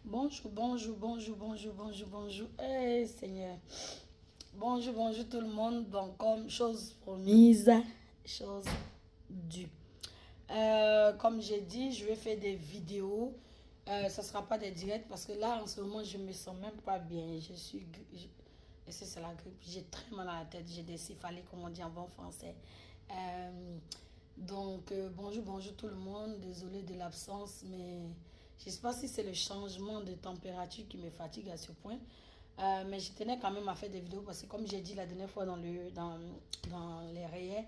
Bonjour, bonjour, bonjour, bonjour, bonjour, bonjour. Hey Seigneur. Bonjour, bonjour tout le monde. Donc, comme chose promise, chose due. Comme j'ai dit, je vais faire des vidéos. Ça ne sera pas des directs parce que là, en ce moment, je me sens même pas bien. Et c'est la grippe. J'ai très mal à la tête. J'ai des céphalées, comme on dit en bon français. Bonjour, bonjour tout le monde. Désolée de l'absence, mais je ne sais pas si c'est le changement de température qui me fatigue à ce point. Mais je tenais quand même à faire des vidéos parce que comme j'ai dit la dernière fois dans les rayons,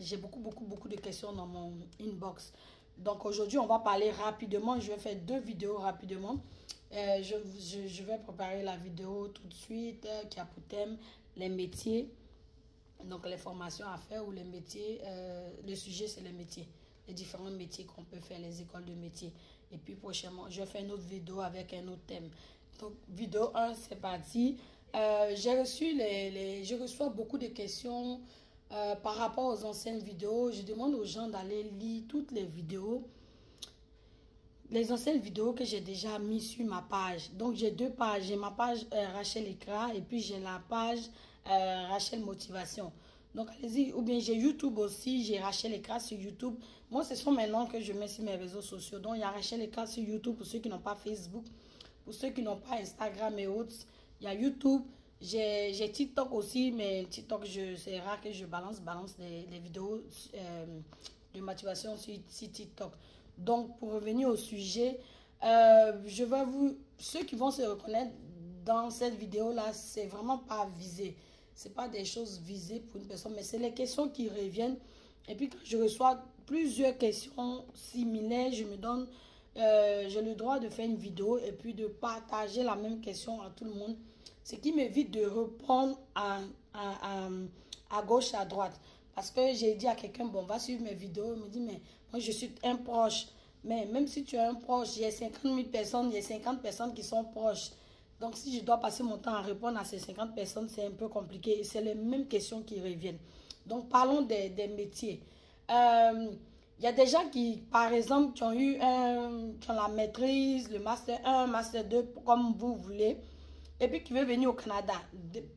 j'ai beaucoup de questions dans mon inbox. Donc aujourd'hui, on va parler rapidement. Je vais faire deux vidéos rapidement. Je vais préparer la vidéo tout de suite qui a pour thème les métiers. Donc les formations à faire ou les métiers. Le sujet, c'est les métiers. Les différents métiers qu'on peut faire, les écoles de métiers. Et puis prochainement, je vais faire une autre vidéo avec un autre thème. Donc, vidéo 1, c'est parti. Je reçois beaucoup de questions par rapport aux anciennes vidéos. Je demande aux gens d'aller lire toutes les vidéos. Les anciennes vidéos que j'ai déjà mis sur ma page. Donc, j'ai deux pages. J'ai ma page Rachel Ekra et puis j'ai la page Rachel Motivation. Donc, allez-y. Ou bien, j'ai YouTube aussi. J'ai Rachel Ekra sur YouTube. Moi, ce sont mes noms que je mets sur mes réseaux sociaux. Donc, il y a Rachel Ekra sur YouTube pour ceux qui n'ont pas Facebook. Pour ceux qui n'ont pas Instagram et autres, il y a YouTube. J'ai TikTok aussi, mais TikTok, c'est rare que je balance les vidéos de motivation sur TikTok. Donc, pour revenir au sujet, ceux qui vont se reconnaître dans cette vidéo-là, c'est vraiment pas visé. C'est pas des choses visées pour une personne, mais c'est les questions qui reviennent. Et puis, quand je reçois plusieurs questions similaires, je me donne j'ai le droit de faire une vidéo et puis de partager la même question à tout le monde. Ce qui m'évite de répondre à gauche, à droite. Parce que j'ai dit à quelqu'un, bon, va suivre mes vidéos. Il me dit, mais moi, je suis un proche. Mais même si tu es un proche, il y a 50 000 personnes, il y a 50 personnes qui sont proches. Donc, si je dois passer mon temps à répondre à ces 50 personnes, c'est un peu compliqué. Et c'est les mêmes questions qui reviennent. Donc, parlons des métiers. Il y a des gens qui, par exemple, qui ont la maîtrise, le master 1, master 2, comme vous voulez, et puis qui veulent venir au Canada,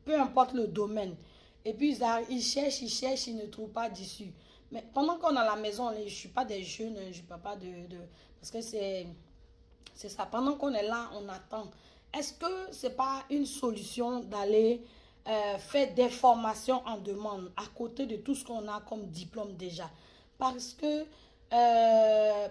peu importe le domaine. Et puis, ils cherchent, ils ne trouvent pas d'issue. Mais pendant qu'on est à la maison, je ne suis pas des jeunes, je ne parle pas parce que c'est ça. Pendant qu'on est là, on attend. Est-ce que ce n'est pas une solution d'aller faire des formations en demande à côté de tout ce qu'on a comme diplôme déjà? Parce que,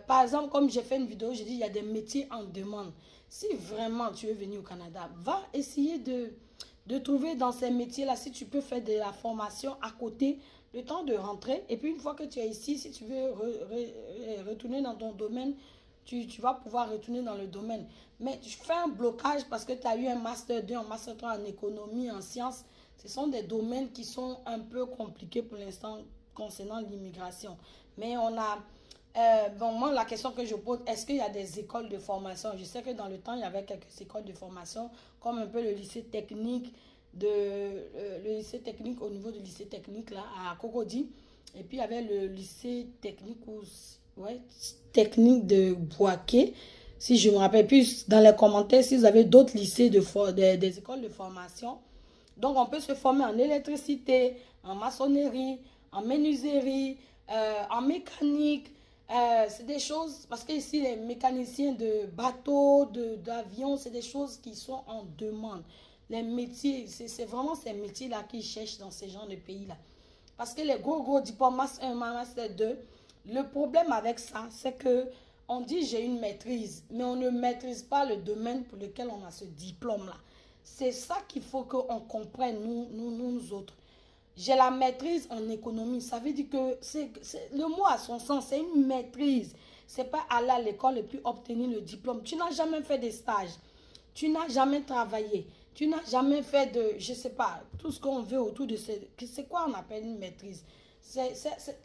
par exemple, comme j'ai fait une vidéo, j'ai dit il y a des métiers en demande. Si vraiment tu veux venir au Canada, va essayer de trouver dans ces métiers-là, si tu peux faire de la formation à côté, le temps de rentrer. Et puis, une fois que tu es ici, si tu veux retourner dans ton domaine, tu vas pouvoir retourner dans le domaine. Mais tu fais un blocage parce que tu as eu un Master 2, un Master 3 en économie, en sciences. Ce sont des domaines qui sont un peu compliqués pour l'instant concernant l'immigration. Mais on a... moi, la question que je pose, est-ce qu'il y a des écoles de formation? Je sais que dans le temps, il y avait quelques écoles de formation, comme un peu le lycée technique, le lycée technique au niveau du lycée technique là, à Cocody. Et puis, il y avait le lycée technique, technique de Boaké, si je me rappelle. Puis, dans les commentaires, si vous avez d'autres lycées, des écoles de formation. Donc, on peut se former en électricité, en maçonnerie, en menuiserie, en mécanique. C'est des choses, parce que ici, les mécaniciens de bateaux, d'avions, c'est des choses qui sont en demande. Les métiers, c'est vraiment ces métiers-là qu'ils cherchent dans ces genres de pays-là. Parce que les gros diplômes, Master 1, Master 2, le problème avec ça, c'est que on dit j'ai une maîtrise, mais on ne maîtrise pas le domaine pour lequel on a ce diplôme-là. C'est ça qu'il faut qu'on comprenne, nous autres. J'ai la maîtrise en économie. Ça veut dire que le mot a son sens. C'est une maîtrise. Ce n'est pas aller à l'école et puis obtenir le diplôme. Tu n'as jamais fait des stages. Tu n'as jamais travaillé. Tu n'as jamais fait de, je ne sais pas, tout ce qu'on veut autour de c'est quoi on appelle une maîtrise. C'est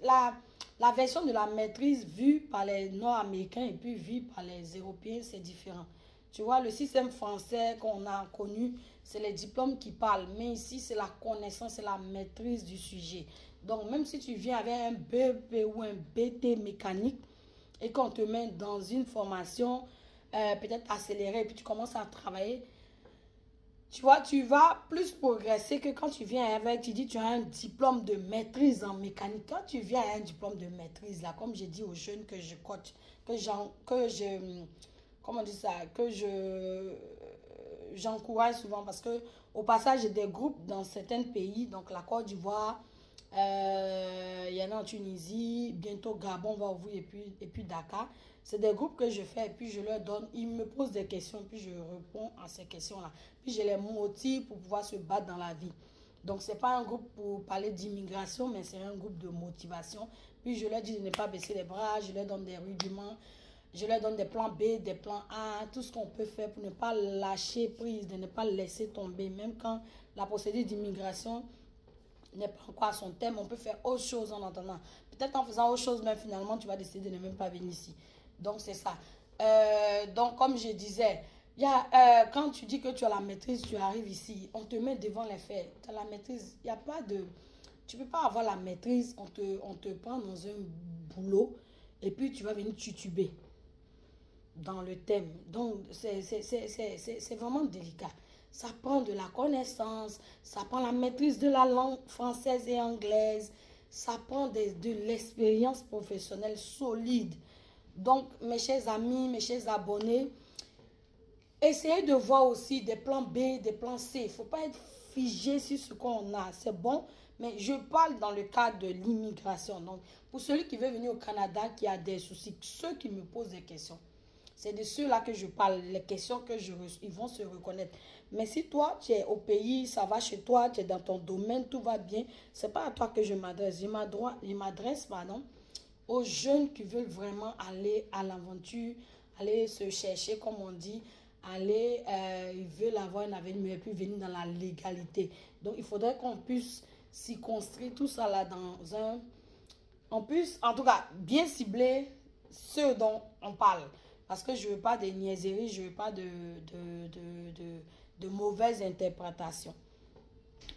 la version de la maîtrise vue par les Nord-Américains et puis vue par les Européens, c'est différent. Tu vois, le système français qu'on a connu, c'est les diplômes qui parlent. Mais ici, c'est la connaissance, c'est la maîtrise du sujet. Donc, même si tu viens avec un BEP ou un BT mécanique et qu'on te met dans une formation, peut-être accélérer et puis tu commences à travailler, tu vois, tu vas plus progresser que quand tu viens avec, tu dis tu as un diplôme de maîtrise en mécanique. Quand tu viens à un diplôme de maîtrise, là, comme j'ai dit aux jeunes que je coach, comment on dit ça, j'encourage souvent parce que au passage, j'ai des groupes dans certains pays, donc la Côte d'Ivoire, il y en a en Tunisie, bientôt Gabon va ouvrir et puis Dakar. C'est des groupes que je fais et puis je leur donne, ils me posent des questions, puis je réponds à ces questions-là. Puis je les motive pour pouvoir se battre dans la vie. Donc, ce n'est pas un groupe pour parler d'immigration, mais c'est un groupe de motivation. Puis je leur dis de ne pas baisser les bras, je leur donne des rudiments, je leur donne des plans B, des plans A, tout ce qu'on peut faire pour ne pas lâcher prise, de ne pas laisser tomber. Même quand la procédure d'immigration n'est pas encore à son thème, on peut faire autre chose en attendant. Peut-être en faisant autre chose, mais finalement, tu vas décider de ne même pas venir ici. Donc, c'est ça. Donc, comme je disais, quand tu dis que tu as la maîtrise, tu arrives ici, on te met devant les faits. Tu as la maîtrise, il n'y a pas de... Tu ne peux pas avoir la maîtrise, on te prend dans un boulot et puis tu vas venir tutuber dans le thème. Donc, c'est vraiment délicat. Ça prend de la connaissance, ça prend la maîtrise de la langue française et anglaise, ça prend de l'expérience professionnelle solide. Donc, mes chers amis, mes chers abonnés, essayez de voir aussi des plans B, des plans C. Il ne faut pas être figé sur ce qu'on a. C'est bon, mais je parle dans le cadre de l'immigration. Donc, pour celui qui veut venir au Canada, qui a des soucis, ceux qui me posent des questions, c'est de ceux-là que je parle, les questions que je reçois, ils vont se reconnaître. Mais si toi, tu es au pays, ça va chez toi, tu es dans ton domaine, tout va bien, ce n'est pas à toi que je m'adresse. Je m'adresse, aux jeunes qui veulent vraiment aller à l'aventure, aller se chercher, comme on dit, ils veulent avoir un avenir, et puis venir dans la légalité. Donc, il faudrait qu'on puisse s'y construire tout ça là dans un... On puisse, en tout cas, bien cibler ce dont on parle. Parce que je ne veux pas de niaiseries, je ne veux pas de mauvaises interprétations.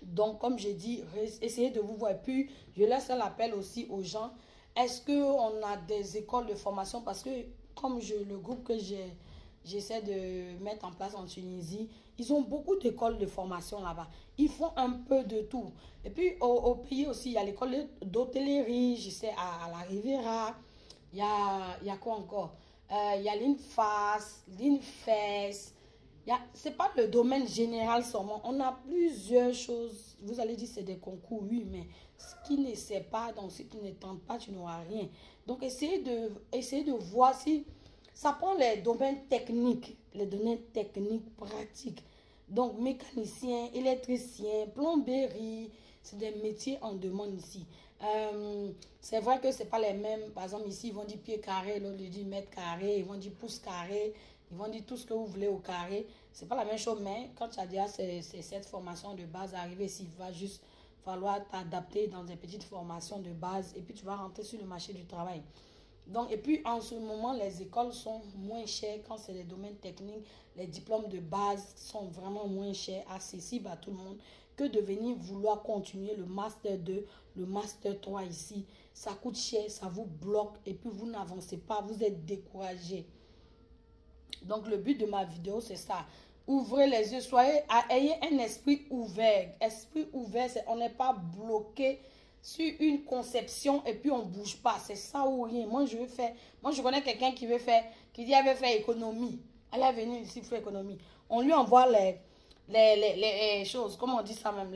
Donc, comme j'ai dit, essayez de vous voir. Puis, je laisse un appel aussi aux gens. Est-ce qu'on a des écoles de formation? Parce que, comme le groupe que j'essaie de mettre en place en Tunisie, ils ont beaucoup d'écoles de formation là-bas. Ils font un peu de tout. Et puis, au pays aussi, il y a l'école d'hôtellerie, je sais, à la Riviera. Il y a quoi encore? Il y a l'INFAS, l'INFES. Ce n'est pas le domaine général seulement. On a plusieurs choses. Vous allez dire c'est des concours, oui, mais ce qui ne sait pas, donc si tu ne tentes pas, tu n'auras rien. Donc, essayez de voir si ça prend les domaines techniques pratiques. Donc, mécanicien, électricien, plomberie, c'est des métiers en demande ici. C'est vrai que ce n'est pas les mêmes. Par exemple, ici, ils vont dire pied carré, l'autre dit mètre carré, ils vont dire pouce carré, ils vont dire tout ce que vous voulez au carré. Ce n'est pas la même chose, mais quand tu as déjà cette formation de base arrivée ici, il va juste falloir t'adapter dans des petites formations de base et puis tu vas rentrer sur le marché du travail. Donc, et puis, en ce moment, les écoles sont moins chères quand c'est des domaines techniques. Les diplômes de base sont vraiment moins chers, accessibles à tout le monde, que de venir vouloir continuer le Master 2, le Master 3 ici. Ça coûte cher, ça vous bloque et puis vous n'avancez pas, vous êtes découragé. Donc, le but de ma vidéo, c'est ça. Ouvrez les yeux, ayez un esprit ouvert. Esprit ouvert, on n'est pas bloqué sur une conception et puis on ne bouge pas. C'est ça ou rien. Moi, je connais quelqu'un qui dit elle veut faire économie. Elle est venue ici faire économie. On lui envoie les choses, comment on dit ça même,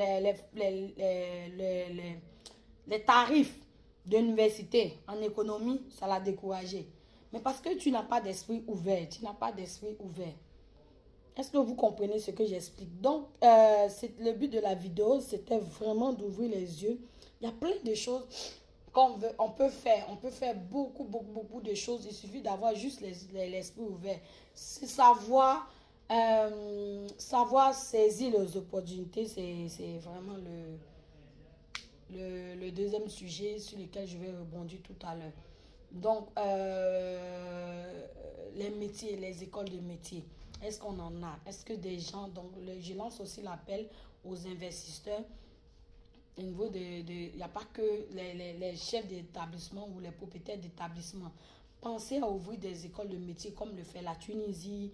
les tarifs d'université en économie, ça l'a découragé. Mais parce que tu n'as pas d'esprit ouvert, Est-ce que vous comprenez ce que j'explique? Donc, le but de la vidéo, c'était vraiment d'ouvrir les yeux. Il y a plein de choses on peut faire. On peut faire beaucoup de choses. Il suffit d'avoir juste l'esprit ouvert. C'est savoir saisir les opportunités. C'est vraiment le deuxième sujet sur lequel je vais rebondir tout à l'heure. Donc, les métiers, les écoles de métiers. Est-ce qu'on en a? Est-ce que des gens... Donc, je lance aussi l'appel aux investisseurs. Au niveau il n'y a pas que les chefs d'établissement ou les propriétaires d'établissement. pensez à ouvrir des écoles de métiers comme le fait la Tunisie.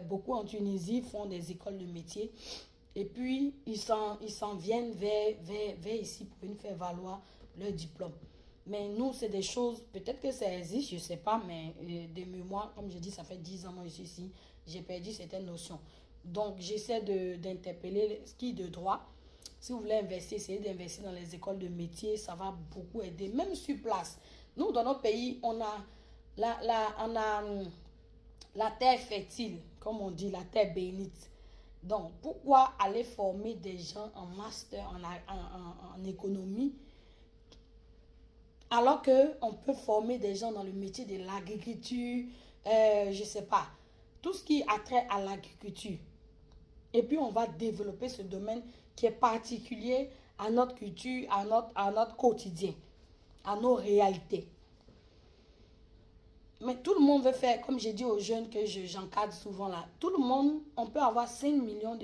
Beaucoup en Tunisie font des écoles de métiers. Et puis, ils s'en viennent vers ici pour venir faire valoir leur diplôme. Mais nous, c'est des choses, peut-être que ça existe, je ne sais pas, mais de mémoire, comme je dis, ça fait 10 ans que je suis ici, j'ai perdu certaines notions. Donc, j'essaie d'interpeller ce qui est de droit. Si vous voulez investir, essayez d'investir dans les écoles de métiers, ça va beaucoup aider, même sur place. Nous, dans notre pays, on a la terre fertile, comme on dit, la terre bénite. Donc, pourquoi aller former des gens en master, en économie, alors qu'on peut former des gens dans le métier de l'agriculture, je ne sais pas, tout ce qui a trait à l'agriculture. Et puis, on va développer ce domaine qui est particulier à notre culture, à notre quotidien, à nos réalités. Mais tout le monde veut faire, comme j'ai dit aux jeunes que j'encadre souvent là, tout le monde, on peut avoir 5 000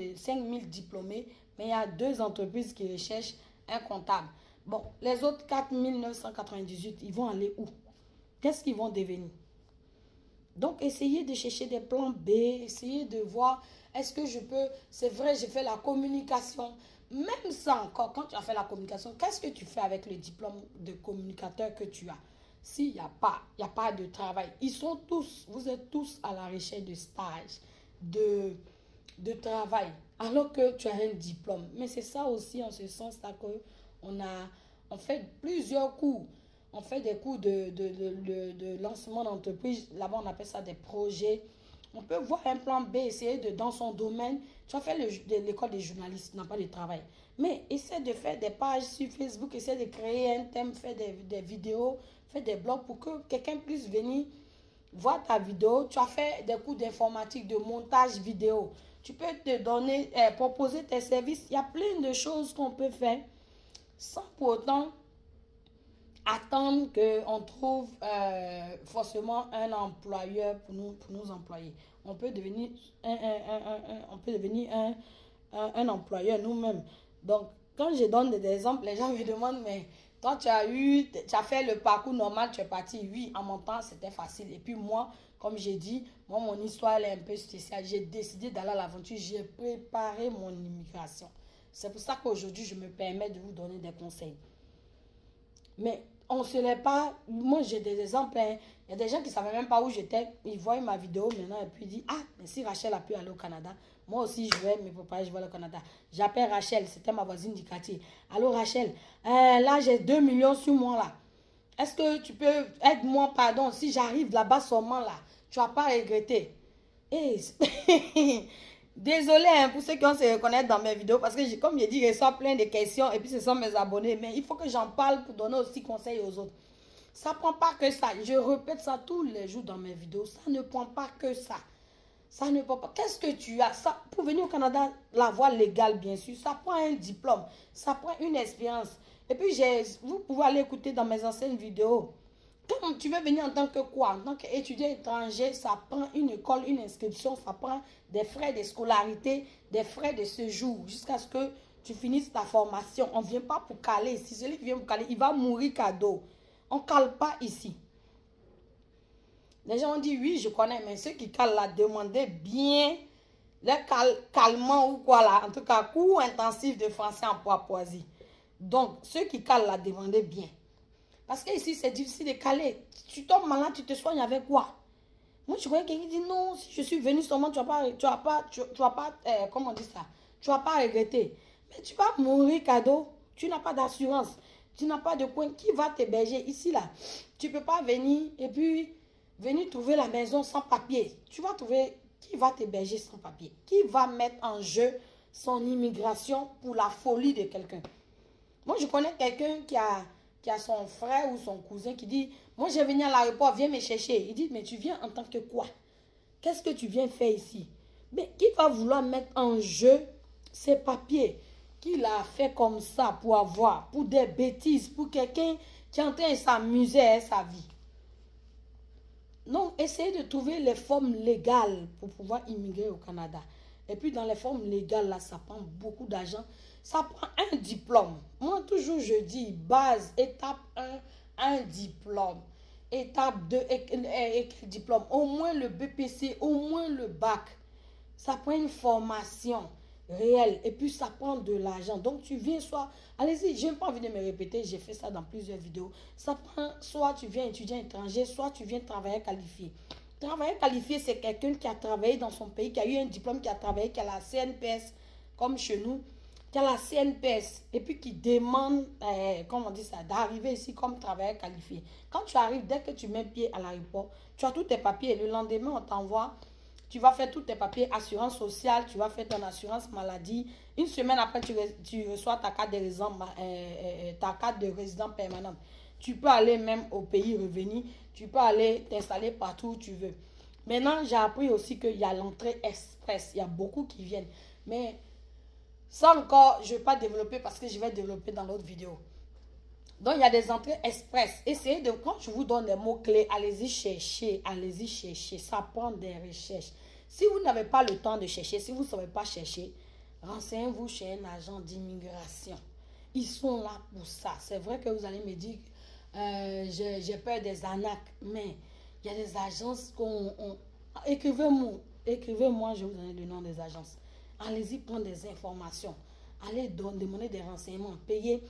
diplômés, mais il y a 2 entreprises qui recherchent un comptable. Bon, les autres 4 998, ils vont aller où? Qu'est-ce qu'ils vont devenir? Donc, essayez de chercher des plans B, essayez de voir, est-ce que je peux, c'est vrai, j'ai fait la communication. Même ça encore, quand tu as fait la communication, qu'est-ce que tu fais avec le diplôme de communicateur que tu as? S'il n'y a pas de travail, vous êtes tous à la recherche de stage, de travail, alors que tu as un diplôme. Mais c'est ça aussi, en ce sens-là, on fait plusieurs cours. On fait des cours de lancement d'entreprise. Là-bas, on appelle ça des projets. On peut voir un plan B, essayer dans son domaine. Tu as fait l'école des journalistes, tu n'as pas de travail. Mais essaie de faire des pages sur Facebook, essaie de créer un thème, faire des vidéos, faire des blogs pour que quelqu'un puisse venir voir ta vidéo. Tu as fait des cours d'informatique, de montage vidéo. Tu peux te donner, proposer tes services. Il y a plein de choses qu'on peut faire sans pour autant attendre qu'on trouve forcément un employeur pour nous employer. On peut devenir un employeur nous-mêmes. Donc, quand je donne des exemples, les gens me demandent, mais toi, tu as fait le parcours normal, tu es parti. Oui, en mon temps, c'était facile. Et puis moi, comme j'ai dit, mon histoire elle est un peu spéciale. J'ai décidé d'aller à l'aventure. J'ai préparé mon immigration. C'est pour ça qu'aujourd'hui, je me permets de vous donner des conseils. Mais on ne se l'est pas. Moi, j'ai des exemples. Hein. Il y a des gens qui ne savaient même pas où j'étais. Ils voient ma vidéo maintenant et puis ils disent, ah, mais si Rachel a pu aller au Canada, moi aussi, je vais me préparer, je vais aller au Canada. J'appelle Rachel, c'était ma voisine du quartier. Allô, Rachel, là, j'ai 2 millions sur moi, là. Est-ce que tu peux, aide-moi, pardon, si j'arrive là-bas seulement, là, tu vas pas regretter. Et désolé hein, pour ceux qui vont se reconnaître dans mes vidéos, parce que comme je dis, je reçois plein de questions et puis ce sont mes abonnés. Mais il faut que j'en parle pour donner aussi conseil aux autres. Ça ne prend pas que ça. Je répète ça tous les jours dans mes vidéos. Ça ne prend pas que ça. Ça ne prend pas. Qu'est-ce que tu as? Ça, pour venir au Canada, la voie légale, bien sûr, ça prend un diplôme. Ça prend une expérience. Et puis, vous pouvez aller écouter dans mes anciennes vidéos. Quand tu veux venir en tant que quoi? En tant qu'étudiant étranger, ça prend une école, une inscription, ça prend des frais de scolarité, des frais de séjour, jusqu'à ce que tu finisses ta formation. On ne vient pas pour caler ici. Celui qui vient pour caler, il va mourir cadeau. On ne cale pas ici. Les gens ont dit, oui, je connais, mais ceux qui calent là, demandez bien le calmant ou quoi là. En tout cas, cours intensif de français en Papouasie. Donc, ceux qui calent là, demandez bien. Parce que ici, c'est difficile de caler. Tu tombes malade, tu te soignes avec quoi? Moi, je connais quelqu'un qui dit, non, si je suis venu seulement, tu vas pas, comment on dit ça? Tu vas pas regretter. Mais tu vas mourir cadeau. Tu n'as pas d'assurance. Tu n'as pas de coin. Qui va t'héberger ici, là? Tu ne peux pas venir et puis venir trouver la maison sans papier. Tu vas trouver qui va t'héberger sans papier. Qui va mettre en jeu son immigration pour la folie de quelqu'un. Moi, je connais quelqu'un qui a son frère ou son cousin qui dit, moi, je vais venir à l'aéroport, viens me chercher. Il dit, mais tu viens en tant que quoi? Qu'est-ce que tu viens faire ici? Mais qui va vouloir mettre en jeu ses papiers qu'il a fait comme ça pour des bêtises, pour quelqu'un qui est en train de s'amuser à sa vie? Donc, essayez de trouver les formes légales pour pouvoir immigrer au Canada. Et puis, dans les formes légales, là, ça prend beaucoup d'argent. Ça prend un diplôme. Moi, toujours, je dis, base, étape 1, un diplôme. étape 2, et diplôme, au moins le BPC, au moins le bac. Ça prend une formation réelle et puis ça prend de l'argent. Donc tu viens soit, allez-y, je n'ai pas envie de me répéter, j'ai fait ça dans plusieurs vidéos. Ça prend, soit tu viens étudier étranger, soit tu viens travailler qualifié. Travailleur qualifié, c'est quelqu'un qui a travaillé dans son pays, qui a eu un diplôme, qui a travaillé, qui a la CNPS, comme chez nous, qui a la CNPS, et puis qui demande, comment on dit ça, d'arriver ici comme travailleur qualifié. Quand tu arrives, dès que tu mets pied à l'aéroport, tu as tous tes papiers, et le lendemain, on t'envoie, tu vas faire tous tes papiers, assurance sociale, tu vas faire ton assurance maladie. Une semaine après, tu reçois ta carte de résident permanent. Tu peux aller même au pays revenu, tu peux aller t'installer partout où tu veux. Maintenant, j'ai appris aussi qu'il y a l'entrée express. Il y a beaucoup qui viennent. Mais ça encore, je ne vais pas développer parce que je vais développer dans l'autre vidéo. Donc, il y a des entrées express. Essayez de, quand je vous donne des mots-clés, allez-y chercher, allez-y chercher. Ça prend des recherches. Si vous n'avez pas le temps de chercher, si vous ne savez pas chercher, renseignez-vous chez un agent d'immigration. Ils sont là pour ça. C'est vrai que vous allez me dire, j'ai peur des arnaques, mais il y a des agences écrivez-moi, je vais vous donner le nom des agences. Allez-y prendre des informations. Allez demander des renseignements. Payez.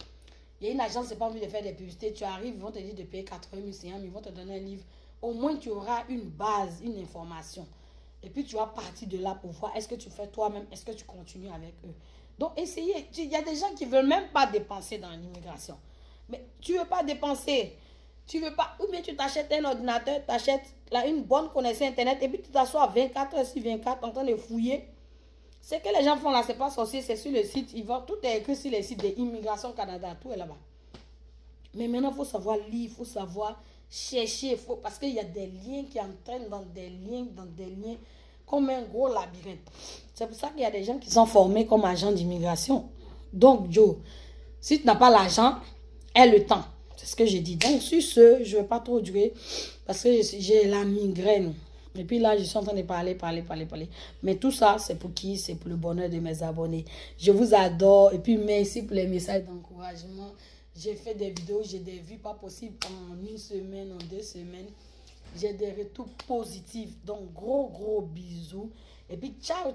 Il y a une agence, c'est pas envie de faire des publicités. Tu arrives, ils vont te dire de payer 80 000, 50 000, ils vont te donner un livre. Au moins, tu auras une base, une information. Et puis, tu vas partir de là pour voir est-ce que tu fais toi-même, est-ce que tu continues avec eux. Donc, essayez. Il y a des gens qui ne veulent même pas dépenser dans l'immigration. Mais tu ne veux pas dépenser. Tu veux pas. Ou bien tu t'achètes un ordinateur, tu achètes une bonne connexion Internet et puis tu t'assois 24 heures sur 24 en train de fouiller. Ce que les gens font là, c'est pas sorcier, c'est sur le site. Tout est écrit sur le site de Immigration Canada. Tout est là-bas. Mais maintenant, il faut savoir lire, il faut savoir chercher. Parce qu'il y a des liens qui entraînent dans des liens, comme un gros labyrinthe. C'est pour ça qu'il y a des gens qui sont formés comme agents d'immigration. Donc, Joe, si tu n'as pas l'argent, aie le temps. C'est ce que j'ai dit. Donc, sur ce, je ne vais pas trop durer parce que j'ai la migraine. Et puis là, je suis en train de parler. Mais tout ça, c'est pour qui? C'est pour le bonheur de mes abonnés. Je vous adore. Et puis, merci pour les messages d'encouragement. J'ai fait des vidéos, j'ai des vues pas possibles en une semaine, en 2 semaines. J'ai des retours positifs. Donc, gros bisous. Et puis, ciao.